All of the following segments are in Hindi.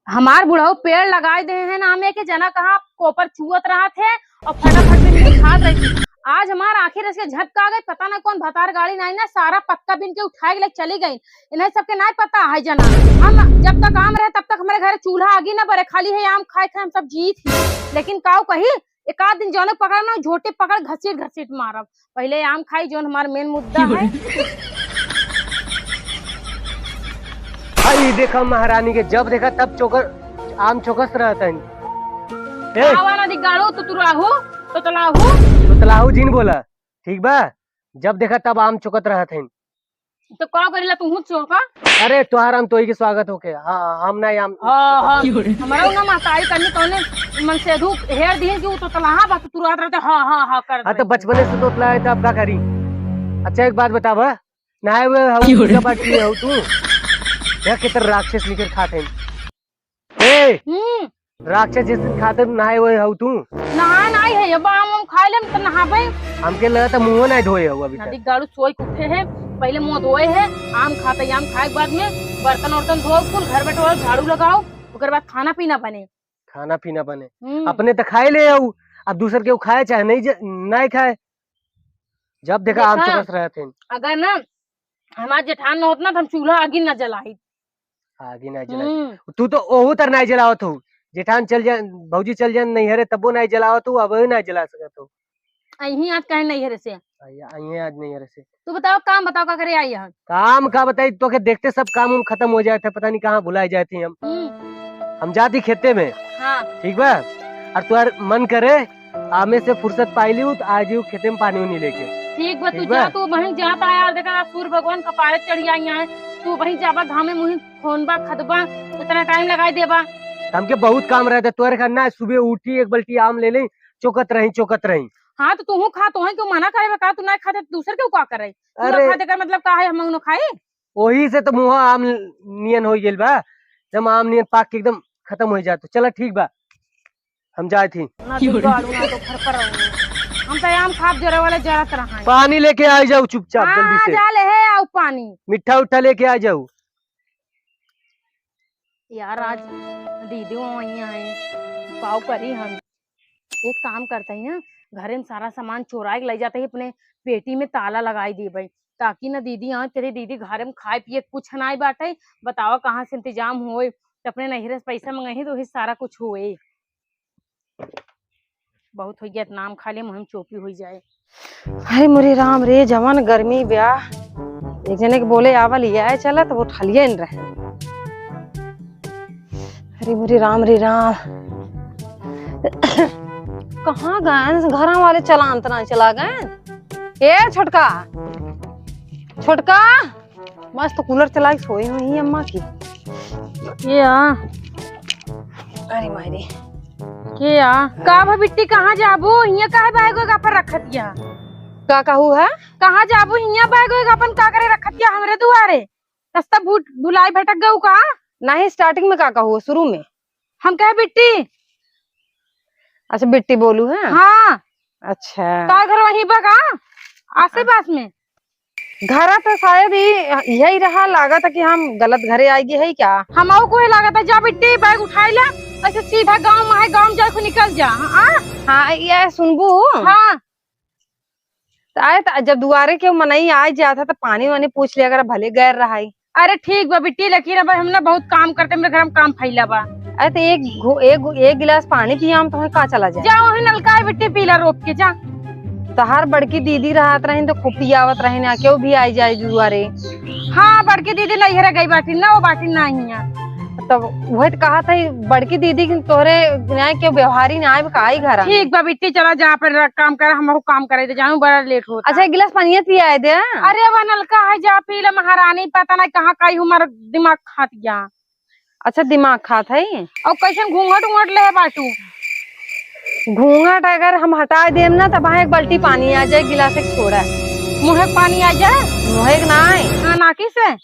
हमार बुढ़ऊ पेड़ लगाए दे हैं ना, हमें के जना कहा कोपर चुअत रहा थे और फटाफट में खाद रही थी। आज हमार आखिर ऐसे झटका गई, पता ना कौन भतार गाड़ी नहीं ना सारा पत्ता बिन के उठाए के लेके चली गई। इन्हें सबके नहीं पता है जना। हम जब तक आम रहे तब तक हमारे घर चूल्हा आगे ना बरे, खाली है आम खाए खाए हम सब जी थी। लेकिन काऊ कही एक आध दिन जौन पकड़ना झोटे पकड़ घसीट घसीट मारब। पहले आम खाई जो हमारा मेन मुद्दा है। भाई देखा महारानी के जब देखा तब चोकर आम चौकस रहता है। आवाना दिगाड़ो तो तुराहू तो तलाहू तो तलाहू जीन बोला ठीक बा। जब देखा तब आम चौकत रहत है। तो का करेला तू चौका। अरे तुहार हम तो ही के स्वागत होके। हाँ हम ना आम हमारा ना माताई करनी कौने मन से धूप हेर दिन की तो तलाहा बात तुरंत रहते। हाँ हाँ हाँ कर। हाँ तो बचपने से तो तला है तो अब क्या करी। अच्छा एक बात बता बा, नहाए हुए हूँ पूजा पाठ किए हो तू या कितर राक्षस निकल खाते हैं। राक्षस जैसे खाते नहाए हुए हो तू। नहा नहीं है अब आम खाए ले तो नहाबे। हमके लगा था मुंह नहीं धोए हो अभी नदी गाड़ू सोई उठे है, पहले मुंह धोए है, आम खाते आम खाए के बाद में बर्तन वर्तन धो कुल घर बैठो झाड़ू लगाओ, उसके बाद खाना पीना बने। खाना पीना बने अपने तो खाए ले आओ, अब दूसर के खाए चाहे नहीं खाए। जब देखा आम चौकस रहे थे। अगर ना हमारा जेठान न होता तो हम चूल्हा आगे न जलाई। आगे नहीं जलाई तू तो ओहू तर नहीं जलावत हो। जेठान चल जा भौजी चल जा नहीं हरे तबो नहीं जलावत हो, अब नहीं जला सकत हो। अही आज कहे नहीं हरे से आज नहीं हरे से। तू बताओ काम बताओ का करे आई है। काम का बताई तो के देखते सब काम उम खत्म हो जाए थे, पता नहीं कहाँ भुलाए जाते हम जाती खेते में। हाँ ठीक बा। और तुम्हार मन करे आमे से फुर्सत पाई ली तो आज खेते में पानी उनी लेके। ठीक बा तू जा, तू वहीं जाता है यार। देखा सूर्य भगवान कपारे चढ़ी आई है, तू वहीं जाबा घामे मुही खोनबा खदबा इतना टाइम लगाई देबा। हमके बहुत काम रहता तोरे करना। सुबह उठी एक बल्टी आम ले ले चौकत रही। हाँ तो तू खा तो है क्यों मना करे का, तू नहीं खाते दूसरे क्यों का करे। अरे खाते का मतलब का है हम उन्हों खाए। वही से तो मुँह आम नियन हो गेल बा। जब आम नियन पाक के एकदम खत्म हो जाए तो चला ठीक बा हम जाए थी। ना तो गाड़ू ना तो फर हम तो आम खाप जरे वाले जरत रहा। पानी लेके आ जाओ चुपचाप जल्दी से। जा ले है आओ पानी मिठा उठा लेके आ जाओ। यार आज दीदी वहाँ है पाव करी। हम एक काम करते हैं ना, घरे में सारा सामान चोरा के ले जाते हैं, अपने पेटी में ताला लगाई दी भाई, ताकि ना दीदी यहाँ तेरी दीदी घर में खाए पिए कुछ ना बाटे। बताओ कहाँ से इंतजाम होए तो अपने नहिरे से पैसा मंगाई तो ही सारा कुछ हुए। बहुत हो गया नाम खा ले मुहिम चोपी हो जाए। अरे मुरे राम रे जवान गर्मी ब्याह एक जने के बोले आवा लिया है चला तो वो ठलिया इन रहे। अरे मुरे राम रे राम कहाँ गए घर वाले चलान तना चला गए। ए छोटका छोटका मस्त कूलर चला के सोई हुई अम्मा की। अरे मायरे क्या का भा बिट्टी कहाँ जाबू हिया काहे बैग का पर रखतिया। का कहू है कहाँ जाबू हिया बैग अपन का करे रखतिया हमरे दुआरे। रास्ता भुलाई भटक गऊ का। नहीं स्टार्टिंग में का कहू शुरू में हम कहे बिट्टी। अच्छा बिट्टी बोलू है। हाँ अच्छा का घर वहीं बगा आसे पास में। घर तो शायद ही यही रहा, लागत है कि हम गलत घरे आएगी है क्या। हम को लागत है जा बिट्टी बैग उठाई ला ऐसे सीधा गांव में है, गांव जाके निकल जा। हाँ ये सुनबू। हाँ तो आए तो जब दुआरे के मनई आ जाता तो पानी वानी पूछ लिया अगर भले गैर रहा। अरे ठीक बा बिट्टी लेकिन अब हम ना बहुत काम करते मेरे घर में काम फैला बा। अरे तो एक गिलास पानी पिया हम तो कहाँ चला जाए। जा वही नलका है बिट्टी पीला रोक के जा। तो हर बड़की दीदी रहत रही तो खूब पियावत रही ना क्यों भी आई जाए दुआरे। हाँ बड़की दीदी नहीं हरा गई बाटी ना वो बाटी ना ही। तब वही तो कहा था बड़की दीदी तोहरे न्याय के व्यवहारी न्याय काई घर। ठीक बा बिट्टी चला जहाँ पर काम कर हम काम करे जानू बड़ा लेट होता। अच्छा एक गिलास पानी पिया दे। अरे वह नलका है जा पी ला महारानी, पता नहीं कहाँ कहीं हमारा दिमाग खात गया। अच्छा दिमाग खात है और कैसे घूंघट उंघट ले बाटू। घूंघट अगर हम हटा देम ना तब एक बाल्टी पानी आ जाए गिलास एक छोड़ा मुँह पानी आ जाए। मुँह ना नाकी से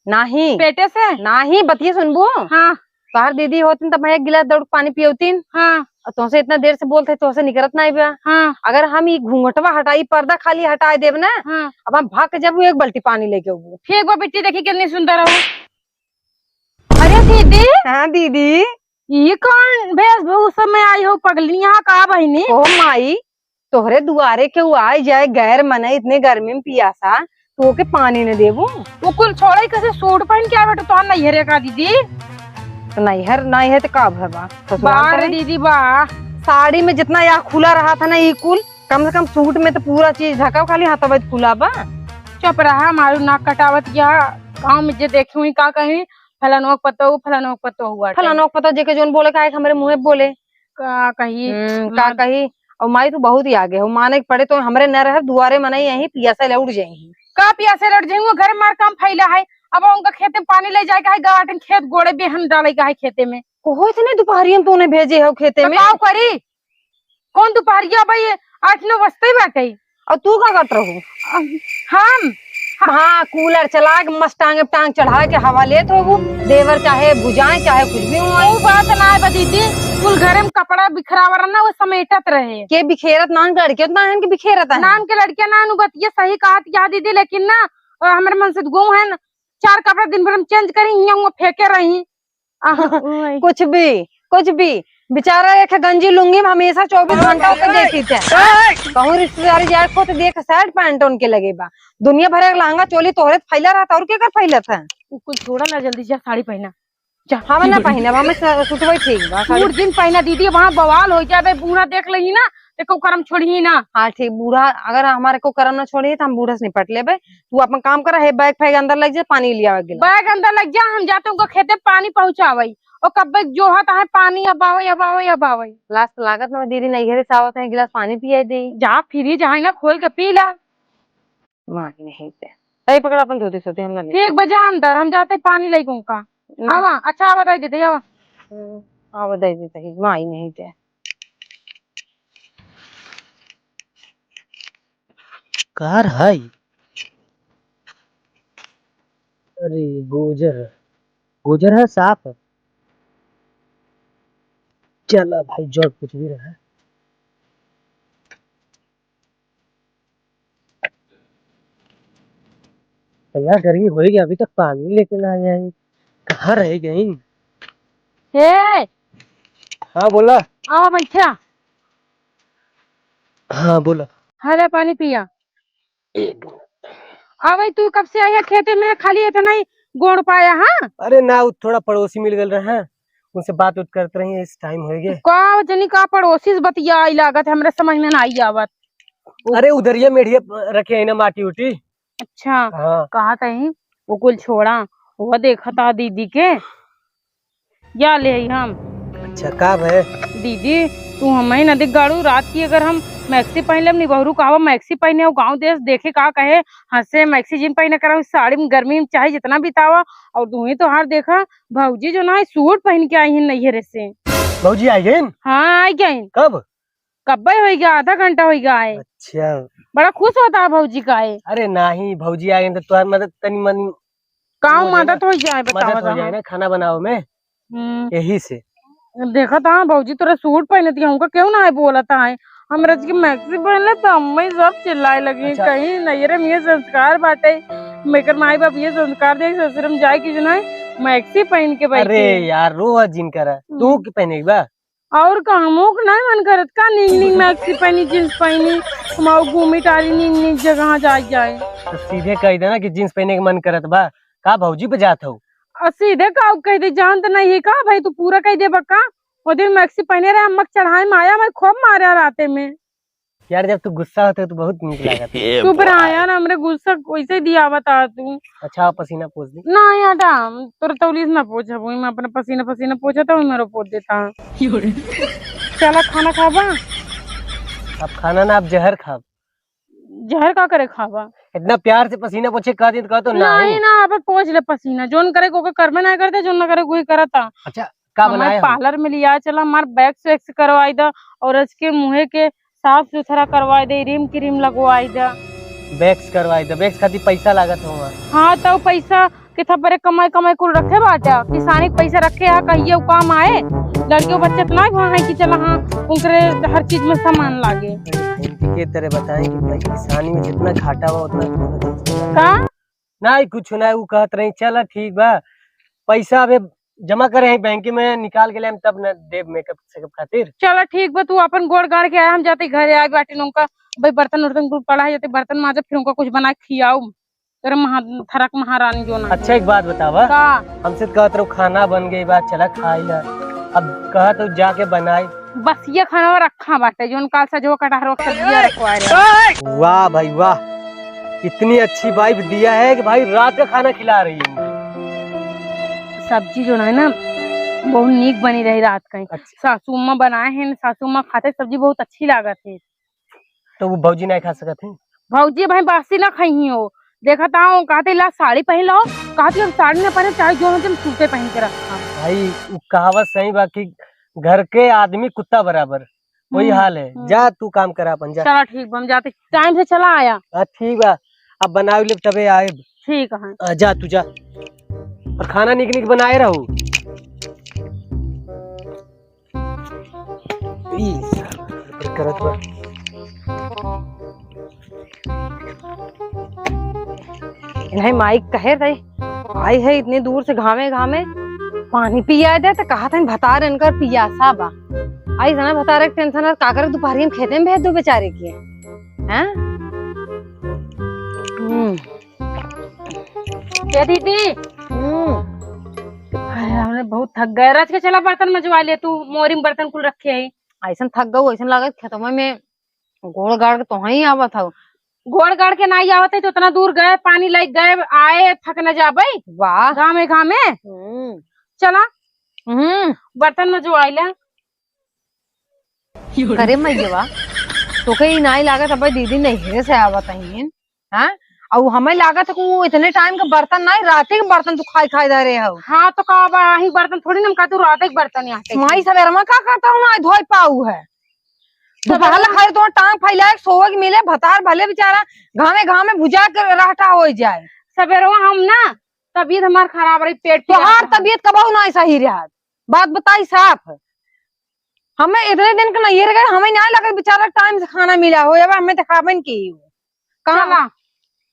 नहीं पेटे से नहीं बतिये सुनबू। हाँ बाहर दीदी होती तब एक गिलास दौड़ पानी पियोतीन। हाँ तुमसे इतना देर से बोलते तुमसे निकलत नहीं बा। हाँ अगर हम ये घूंघटवा हटाई पर्दा खाली हटाए देव ना। हाँ अब हम भाग के जब एक बाल्टी पानी लेके ठीक बा बिट्टी देखी कितनी सुंदर हो। अरे दीदी, हाँ दीदी। ये कौन वेशभूषा में आई हो पगली? यहाँ का बहनी? ओ माई, तोहरे दुआरे के आए जाए गैर मने इतने गर्मी में पियासा, तो के पानी न देबू? वो कुल छोड़े कैसे सूट पहन के आवे तो नहीं हरे का दीदी? तो नैहर नहीं है तो का भरवा बाहर दीदी वाह, साड़ी में जितना यहाँ खुला रहा था ना ये कुल, कम से कम सूट में तो पूरा चीज ढका, खाली हाथवा खुला बा। चुप रहा, मारू नाक कटावत या गाँव में जे देखी हुई का कहीं फलानोक पतो हुआ फलाना पता जेके जोन बोले का हमारे मुँह बोले का कही का कही। और माई तू बहुत ही आगे हो, माने के पड़े तो हमरे न रह दुआरे मनाई यही पियासा लौट जाएगी। का प्यासे लड़ जाऊंगा, घर मार काम फैला है। अब उनका खेते में पानी ले जाएगा है, गार्डन खेत गोड़े बेहन डालेगा है खेते में। हो इतने दोपहरिया में तूने भेजे हो खेते में? तो करी कौन दोपहरिया भाई 8-9 बजते बाटे। और तू का करत रहू? हम हाँ कूलर चला के मस्त टांग चढ़ा के हवा लेत हो, देवर चाहे बुझाए चाहे कुछ भी हो। वो बात ना है दीदी, कुल घरे में कपड़ा बिखरावा रहा ना, वो समेटत रहे के बिखेरत नान लड़के ना है कि बिखेरत है नान के लड़कियां ना बतिया सही कहा क्या दीदी, लेकिन ना हमारे मन से गो है ना 4 कपड़ा दिन भर में चेंज करी फेंके रही। कुछ भी बेचारा एक गंजी लुंगी में हमेशा 24 घंटा होकर देखी थे। कहूँ रिश्तेदारी जाए को तो देख शर्ट पैंट उनके लगे बा, दुनिया भर का लहंगा चोली तोहरे फैला रहा था और क्या कर फैला था? कुछ छोड़ा ना, जल्दी जा साड़ी पहना। हम ना पहने हमें सुतवाई ठीक बा, सूट दिन पहना दीदी, वहाँ बवाल हो जाए, बूढ़ा देख लही ना देखो करम छोड़ी ना। हाँ ठीक, बूढ़ा अगर हमारे को करम ना छोड़ी तो हम बूढ़ा से निपट लेबे। तू अपन काम करा है, बैग फैग अंदर लग जा, पानी लिया बैग अंदर लग जा, हम जाते उनको खेते पानी पहुँचावे और कब जो होता है पानी अब आवे। लास्ट लागत में दीदी नैहरे से आवत है, गिलास पानी पिया दे जा फ्रिज है ना, खोल के पी ला। मानी नहीं थे सही पकड़ा अपन धोते सोते हम ना। एक बजा अंदर हम जाते पानी लेगू का। आवा अच्छा आवा दे दे आवा। आवा दे दे सही माई नहीं थे। कार है? अरे गोजर है, साफ है। चला भाई, जो कुछ भी रहा। यार गर्मी हो गई, अभी तक पानी लेके ना आए, कहाँ रह गई? हे हाँ बोला। आवा बैठा। हाँ बोला। हरे पानी पिया। अबे तू कब से आया खेते में, खाली इतना ही गोड़ पाया? हाँ अरे ना, थोड़ा पड़ोसी मिल गए रहे, उनसे बात उत करते रही, इस टाइम हो गए। का जनी का पड़ोसी से बतिया आई लागत, हमरे समझ में ना आई आवत। अरे उधर ये मेढ़िया रखे है ना, माटी उटी। अच्छा हाँ। कहा तही वो कुल छोड़ा, वो देखा था दीदी के या ले आई हम। अच्छा का है दीदी तू हमें न दिख गाड़ू, रात की अगर हम मैक्सी पहन ले, अपनी बहरू कहा मैक्सी पहने हो, गाँव देश देखे का कहे हंसे मैक्सी जिन पहने करा, साड़ी में गर्मी में चाहे जितना बितावा। और तू ही तो हार देखा भाऊजी जो ना सूट पहन के आई है नैहरे से। भाऊजी आई गए? हाँ आई गई। कब? कब हो गया, आधा घंटा हो गया है। अच्छा बड़ा खुश होता है भाऊजी का है। अरे नहीं, भाऊजी आ गए तो तुम्हारी मदद तनी मन काम मदद हो जाए, मदद हो जाए ना खाना बनाओ में, यही से देखा था भाऊजी तोरा सूट पहने थी, हमको क्यों ना है बोला था है हम रज की मैक्सी पहन ले तो अम्मा सब चिल्लाए लगी। अच्छा। कहीं नैहरे में ये संस्कार बाटे, मेकर माई बाप ये संस्कार दे ससुर में जाए की जो है मैक्सी पहन के बैठे। अरे यार रोज जिन करा तू की पहने बा और कहमोक नहीं मन करत का, नींग मैक्सी पहनी जींस पहनी हम घूमी टारी नींग जगह जाए तो सीधे कह देना कि जींस पहने के मन करत बा, का भाऊजी पे जात हो? और सीधे का कह दे, जान तो नहीं है का भाई, तू पूरा कह दे बक्का। वो दिन मैक्सी पहने रहे, अम्मक चढ़ाए माया मैं खूब मारा राते में। यार जब तू गुस्सा होता है तो बहुत नीक लागत है। चुप रहा यार, हमरे गुस्सा वैसे दिया बता तू। अच्छा पसीना पोंछ दी ना यार तोर तौलीस ना पोछा, वही मैं अपना पसीना पोछा था, वही मेरा पोछ देता। चला खाना खाबा? अब खाना ना, आप जहर खा। जहर का करे खाबा? इतना प्यार से पसीना पोछे कह दी तो नहीं ना, अब पोछ ले पसीना, जोन करे को करबे ना करते, जोन ना करे कोई करता। अच्छा का बनाया? पार्लर में लिया चला, हमार वैक्स वैक्स करवाई दा और इसके मुँह के साफ सुथरा करवाई दे, रिम क्रीम लगवाई दा। वैक्स करवाई दे, वैक्स खातिर पैसा लागत होगा। हाँ तो पैसा कितना बड़े कमाई कुल रखे बाटा, किसानी के पैसा रखे है कहिए काम आए। लड़के बच्चे इतना है कि चला हाँ उनके हर चीज में सामान लागे। के तरह बताएं कि भाई किसानी में जितना घाटा हुआ उतना का नहीं कुछ ना, वो कहत रही चला ठीक बा, पैसा अबे जमा करे हैं बैंक में, निकाल के ले हम तब न देव मेकअप सेकअप खातिर। चलो ठीक बा, तू अपन गोड़ गाड़ के आया, हम जाते घरे आए बाटी उनका भाई बर्तन उर्तन कुल पड़ा है, जाते बर्तन माजे फिर उनका कुछ बना के खियाओ तेरे थरक महारानी जो ना। अच्छा एक बात बतावा, का हमसे कहत रहो खाना बन गई बात, चला खाई ला, अब कहा तो जाके बनाई। बस ये खाना रखा बाटे जो काल सजो कटहरो सब्जियां रखवाए रहे। वाह भाई वाह, इतनी अच्छी वाइफ दिया है कि भाई रात का खाना खिला रही है। सब्जी जो है ना बहुत नीक बनी रही रात का। अच्छा। सासू माँ बनाए हैं, सासू माँ खाते सब्जी बहुत अच्छी लागत है। तो वो भौजी नहीं खा सकत है? भौजी भाई बासी ना खाई हो, देखा था कहते ला साड़ी पहन लो, कहती हम साड़ी ना पहने चाहे जो तुम सूटे पहन के रखा। भाई वो कहावत सही बाकी, घर के आदमी कुत्ता बराबर, वही हाल है। जा तू काम करा अपन जा। चला ठीक बा, हम जाते टाइम से चला आया। ठीक बा, अब बनाओ ले तबे आए। ठीक है जा तू जा, और खाना निक निक बनाए रहो। करत बा। नहीं माई कहे रही आई है इतनी दूर से घामे घामे पानी पिया दे तो कहा था भतार इनकर पियासा बा। आई जाना भतारे टेंशन है काकर दोपहरी में खेते में भेज दो बेचारे की हैं। क्या दीदी हमने बहुत थक गए, रच के चला बर्तन मजवा ले, तू मोरी में बर्तन कुल रखे है। ऐसा थक गऊ, ऐसा लागत खेतों में गोड़ गाड़ के तो ही आवा था। गोड़ गाड़ के नहीं आवत है तो उतना दूर गए, पानी लग गए, आए थक न जा भाई। वाह घामे घामे चला बर्तन मजवा ले। करे मैया तो कहीं नहीं लागत अब दीदी नहीं से आवत है। और हमें लागत को इतने टाइम का बर्तन नहीं, रात के बर्तन तू खाई खाई दे रहे हो। हाँ तो का ही बर्तन थोड़ी ना का तू रात के बर्तन यहाँ माई सवेरा में का करता हूँ ना धोई पाऊ है। दोपहर खाए तो टांग फैलाए सोवे के मिले भतार भले बेचारा घामे घामे भुजा कर रहता हो जाए। सवेरे हम ना तबीयत हमार खराब रही, पेट तोहार तबीयत कबाऊ ना सही रहा, बात बताई साफ। हमें इतने दिन का नहीं गए, हमें नहीं लगा बेचारा टाइम से खाना मिला हो, हमें तो खाबन की कहाँ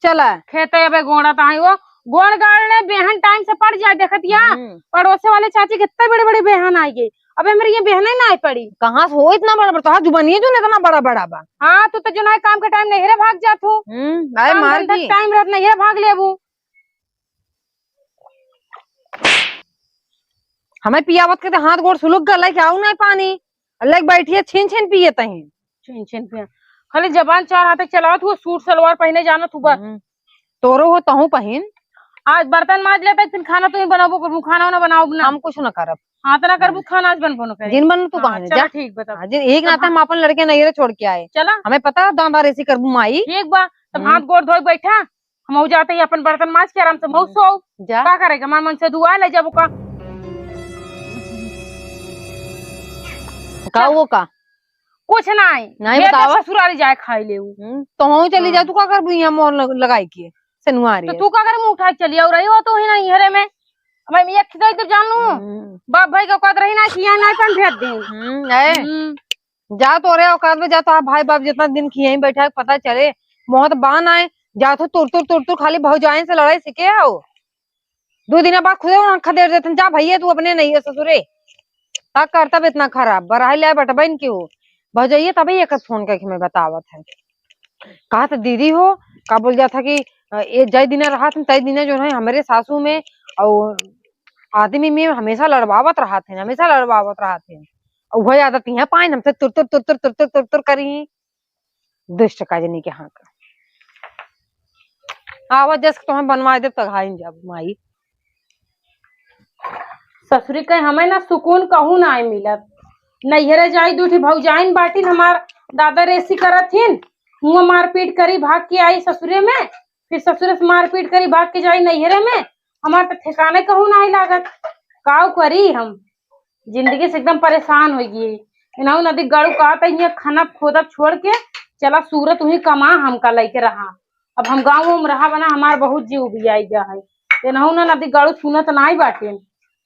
चला खेते अब गोड़ा ताई वो गोड़ गाड़ने बेहन टाइम से पड़ जाए। देखतिया पड़ोसे वाले चाची कितने बड़े बड़े बेहन आई गई, अबे मेरी ये बहने ना आई पड़ी। कहाँ से हो इतना बड़ा बड़ा जो बनिए जो इतना बड़ा बड़ा बा। हाँ तो जो ना काम के टाइम नहीं भाग जात हो, टाइम रहत नहीं भाग लेबू। हमें पियावत के हाथ गोड़ सुलग गल क्या नहीं पानी अलग बैठिए छीन छीन पिए तही छीन छीन पिए खाली जबान चार हाथ चलावत हुआ, सूट सलवार पहने जाना तू बस तोरो हो तहु पहिन। आज बर्तन माज लेता फिर खाना तू ही बनाबो करबू, खाना ना बनाओ ना हम कुछ ना करब। हाँ तो ना करबू खाना आज बनबो ना करे जिन बन तू कहां जा ठीक बता। जिन एक नाता हम अपन लड़के नहीं रे छोड़ के आए, चला हमें पता दांदार ऐसी करबू माई। ठीक बा तब हाथ गोड़ धोई बैठा, हम जाते ही अपन बर्तन माज के आराम से मऊ सो जा का करेगा मन मन से दुआ ले जब का वो का कुछ नहीं बतावा ससुराली जाए खाई ले तो हम चली जा तू का कर यहाँ मोर लगाई के सनुआरी तो तू का कर मुंह उठा चली और रही हो तो ही ना हेरे में मैं एक खिदाई तो जान लूं बाप भाई का औकात रही ना कि यहाँ नहीं पन भेज दे जा तो रे औकात में जा तो आप भाई बाप जितना दिन खिया ही बैठा है पता चले मोहत बान आए जा तो तुर खाली भौजाइन से लड़ाई सीखे हो 2 दिन बाद खुदे खदेड़ देते जा भैया तू अपने नहीं है ससुरे का करतब इतना खराब बराह लिया बेटा बहन की हो भौजाइए तभी एक फोन करके मैं बतावत है कहा था दीदी हो का बोल जा था कि ये जय दिन रहा था तय दिन जो है हमारे सासू में और आदमी में हमेशा लड़वावत रहा थे और वही आदत है पाए हमसे तुर तुर तुर तुर तुर तुर तुर तुर करी दुष्ट काजनी के हाँ का आवाज जैसे तुम्हें बनवा दे तो घाई जब माई ससुरी कहे हमें ना सुकून कहूँ ना आई मिलत नैहरे जाई दूठी भौजाइन बाटी हमार दादा रेसी करत हिन हुआ मारपीट करी भाग के आई ससुरे में, फिर ससुरे से मारपीट करी भाग के जाई नैहरे में। हमार तो ठिकाने कहूँ ना आई लागत काव करी हम जिंदगी से एकदम परेशान हो गई। इनाऊ नदी गड़ू का खाना खोदब छोड़ के चला सूरत वही कमा हमका लेके रहा। अब हम गाँव में रहा बना हमार बहुत जीव भी आई गया है इनाऊ ना नदी गड़ू सुनत ना आई बाटे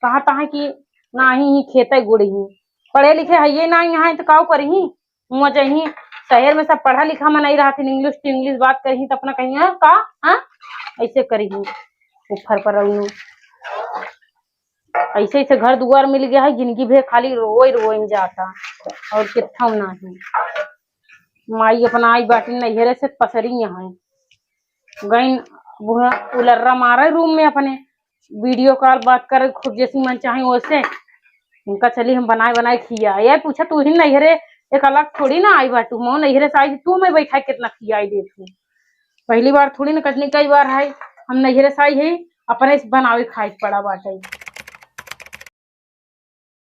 कहा तहा की ना ही खेते गुड़ी ही पढ़े लिखे है ये ना यहाँ तो काव करी हुआ चाहिए शहर में सब पढ़ा लिखा में नहीं रहा थी इंग्लिश बात करी तो अपना कहीं का हाँ ऐसे करी ऊपर पर ऐसे ऐसे घर दुआर मिल गया है, जिंदगी भर खाली रोए रोए में जाता और कितना नहीं। माई अपना आई बाटी नैहरे से पसरी यहाँ गई उलर्रा मारा रूम में अपने, वीडियो कॉल बात कर खुद जैसी मन चाहे वैसे। उनका चली हम बनाए बनाए खिया यार, पूछा तू ही नैहरे एक अलग थोड़ी ना आई बाटू, मो नैहरे से आई तू मैं बैठा कितना खियाई दे तू। पहली बार थोड़ी ना कटनी, कई बार है हम नैहरे से आई है अपने बनावे खाए पड़ा बाटे।